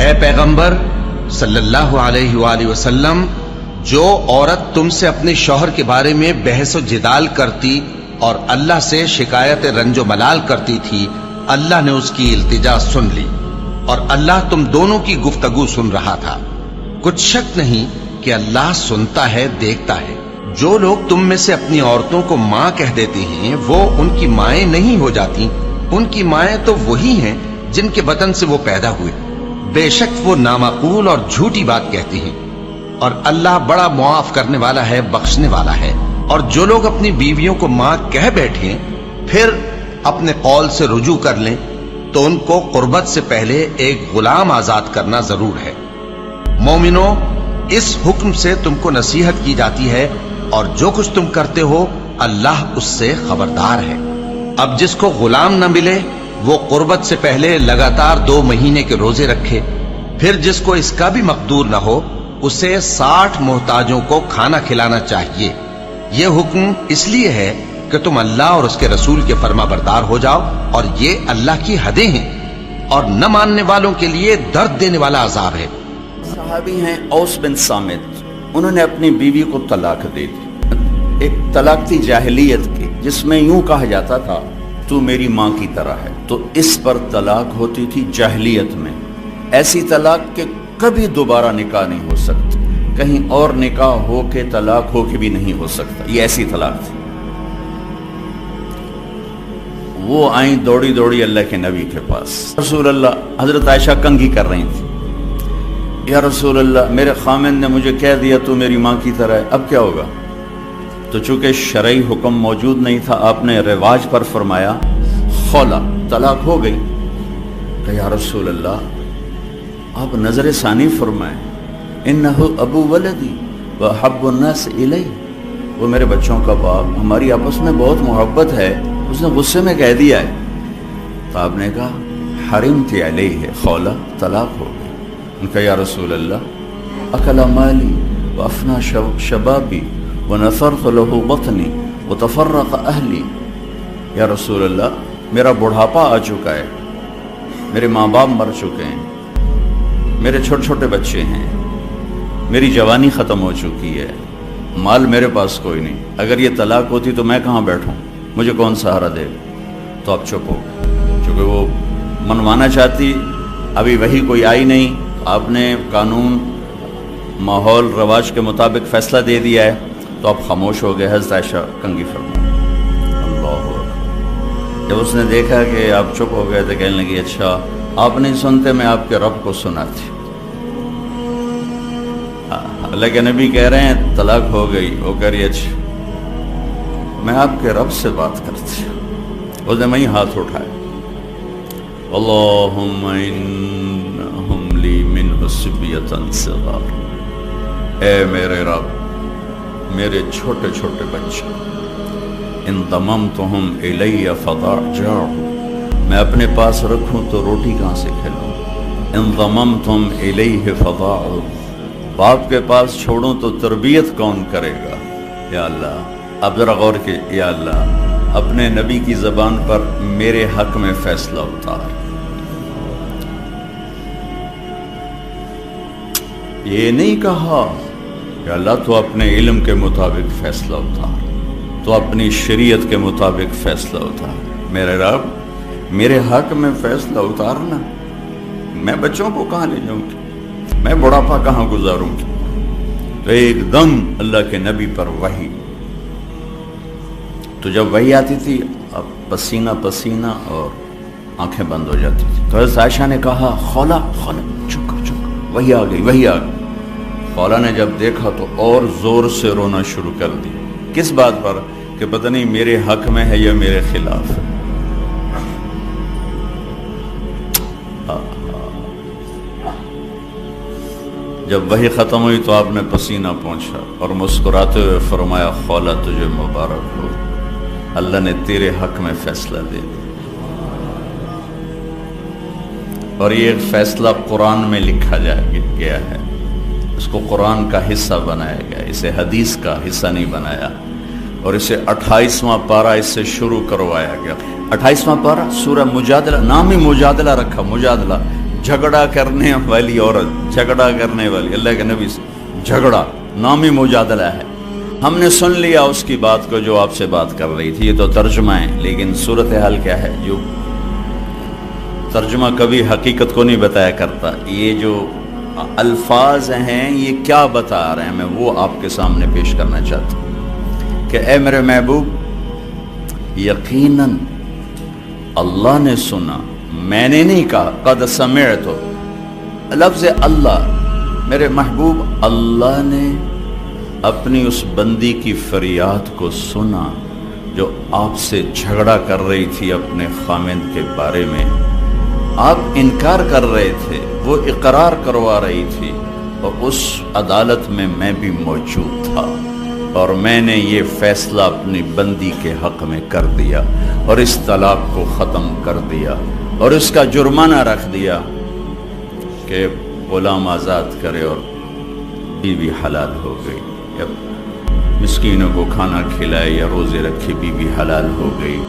اے پیغمبر صلی اللہ علیہ وآلہ وسلم، جو عورت تم سے اپنے شوہر کے بارے میں بحث و جدال کرتی اور اللہ سے شکایت رنج و ملال کرتی تھی، اللہ نے اس کی التجا سن لی اور اللہ تم دونوں کی گفتگو سن رہا تھا۔ کچھ شک نہیں کہ اللہ سنتا ہے، دیکھتا ہے۔ جو لوگ تم میں سے اپنی عورتوں کو ماں کہہ دیتے ہیں وہ ان کی مائیں نہیں ہو جاتی، ان کی مائیں تو وہی ہیں جن کے بطن سے وہ پیدا ہوئے۔ بے شک وہ نامعقول اور جھوٹی بات کہتے ہیں، اور اللہ بڑا معاف کرنے والا ہے، بخشنے والا ہے۔ اور جو لوگ اپنی بیویوں کو ماں کہہ بیٹھیں پھر اپنے قول سے رجوع کر لیں تو ان کو قربت سے پہلے ایک غلام آزاد کرنا ضرور ہے۔ مومنو، اس حکم سے تم کو نصیحت کی جاتی ہے اور جو کچھ تم کرتے ہو اللہ اس سے خبردار ہے۔ اب جس کو غلام نہ ملے وہ قربت سے پہلے لگاتار 2 مہینے کے روزے رکھے، پھر جس کو اس کا بھی مقدور نہ ہو اسے 60 محتاجوں کو کھانا کھلانا چاہیے۔ یہ حکم اس لیے ہے کہ تم اللہ اور اس کے رسول کے فرما بردار ہو جاؤ، اور یہ اللہ کی حدیں ہیں، اور نہ ماننے والوں کے لیے درد دینے والا عذاب ہے۔ صحابی ہیں اوس بن صامت، انہوں نے اپنی بیوی کو طلاق دے دی۔ ایک طلاق تھی جاہلیت کی جس میں یوں کہا جاتا تھا تو میری ماں کی طرح ہے، تو اس پر طلاق ہوتی تھی جاہلیت میں۔ ایسی طلاق کہ کبھی دوبارہ نکاح نہیں ہو سکتا، کہیں اور نکاح ہو کے طلاق ہو کے بھی نہیں ہو سکتا، یہ ایسی طلاق تھی۔ وہ آئیں دوڑی دوڑی اللہ کے نبی کے پاس، رسول اللہ، حضرت عائشہ کنگھی کر رہی تھی، یا رسول اللہ میرے خامن نے مجھے کہہ دیا تو میری ماں کی طرح ہے، اب کیا ہوگا؟ تو چونکہ شرعی حکم موجود نہیں تھا، آپ نے رواج پر فرمایا خولا، طلاق ہو گئی۔ کہ یا رسول اللہ آپ نظر ثانی فرمائیں، انہو ابو ولدی وحب الناس الی، وہ میرے بچوں کا باپ، ہماری آپس میں بہت محبت ہے، اس نے غصے میں کہہ دیا ہے۔ تو آپ نے کہا حرمت علیہ خولا، طلاق ہو گئی۔ ان کا یا رسول اللہ اکل مالی وافنا شبابی ونثرت له بطنی وتفرق اہلی، یا رسول اللہ میرا بڑھاپا آ چکا ہے، میرے ماں باپ مر چکے ہیں، میرے چھوٹے چھوٹے بچے ہیں، میری جوانی ختم ہو چکی ہے، مال میرے پاس کوئی نہیں، اگر یہ طلاق ہوتی تو میں کہاں بیٹھوں، مجھے کون سہارا دے؟ تو اب چپ ہو، چونکہ وہ منوانا چاہتی، ابھی وہی کوئی آئی نہیں، آپ نے قانون ماحول رواج کے مطابق فیصلہ دے دیا ہے، تو آپ خاموش ہو گئے۔ حضرت عائشہ کنگھی فرمائی، اللہ اکبر۔ جب اس نے دیکھا کہ آپ چپ ہو گئے تو کہنے لگی اچھا آپ نہیں سنتے، میں آپ کے رب کو سناتی۔ اللہ کے نبی کہہ رہے ہیں طلاق ہو گئی، وہ کہہ رہی اچھا میں آپ کے رب سے بات کرتی ہوں۔ اس نے وہیں ہاتھ اٹھایا، اللہم انہم لی منہ صبیۃ صغار، اے میرے رب میرے چھوٹے چھوٹے بچے، ان ضممتہم الی فضاجعہم، میں اپنے پاس رکھوں تو روٹی کہاں سے کھلاؤں، ان ضممتم الیہ فضاعہ، باپ کے پاس چھوڑوں تو تربیت کون کرے گا؟ یا اللہ اب ذرا غور کے، یا اللہ اپنے نبی کی زبان پر میرے حق میں فیصلہ اتار۔ یہ نہیں کہا کہ اللہ تو اپنے علم کے مطابق فیصلہ اتار، تو اپنی شریعت کے مطابق فیصلہ اتار۔ میرے رب میرے حق میں فیصلہ اتارنا، میں بچوں کو کہاں لے جاؤں گی، میں بڑھاپا کہاں گزاروں گی؟ تو ایک دم اللہ کے نبی پر وحی، تو جب وحی آتی تھی اب پسینہ پسینہ اور آنکھیں بند ہو جاتی تھی۔ تو حضرت عائشہ نے کہا خولا خولا، چپ کر چپ کر، وحی آ گئی وحی آ گئی۔ خولا نے جب دیکھا تو اور زور سے رونا شروع کر دی، کس بات پر؟ کہ پتہ نہیں میرے حق میں ہے یا میرے خلاف ہے۔ جب وحی ختم ہوئی تو آپ نے پسینہ پہنچا اور مسکراتے ہوئے فرمایا خولا تجھے مبارک ہو، اللہ نے تیرے حق میں فیصلہ دے دیا۔ اور یہ فیصلہ قرآن میں لکھا گیا ہے، اس کو قرآن کا حصہ بنایا گیا، اسے حدیث کا حصہ نہیں بنایا، اور اسے 28واں پارہ اس سے شروع کروایا گیا۔ 28واں پارہ سورہ مجادلہ، نام ہی مجادلہ رکھا، مجادلہ جھگڑا کرنے والی عورت، جھگڑا کرنے والی، اللہ کے نبی سے جھگڑا نامی مجادلہ ہے۔ ہم نے سن لیا اس کی بات کو جو آپ سے بات کر رہی تھی، یہ تو ترجمہ ہے، لیکن صورتحال کیا ہے؟ جو ترجمہ کبھی حقیقت کو نہیں بتایا کرتا، یہ جو الفاظ ہیں یہ کیا بتا رہے ہیں، میں وہ آپ کے سامنے پیش کرنا چاہتا ہوں کہ اے میرے محبوب، یقیناً اللہ نے سنا، میں نے نہیں کہا، قد سمعت، لفظ اللہ، میرے محبوب اللہ نے اپنی اس بندی کی فریاد کو سنا جو آپ سے جھگڑا کر رہی تھی اپنے خامند کے بارے میں۔ آپ انکار کر رہے تھے، وہ اقرار کروا رہی تھی، اور اس عدالت میں میں بھی موجود تھا، اور میں نے یہ فیصلہ اپنی بندی کے حق میں کر دیا اور اس طلاق کو ختم کر دیا اور اس کا جرمانہ رکھ دیا کہ غلام آزاد کرے اور بیوی حلال ہو گئی، یا مسکینوں کو کھانا کھلائے یا روزے رکھے بیوی حلال ہو گئی۔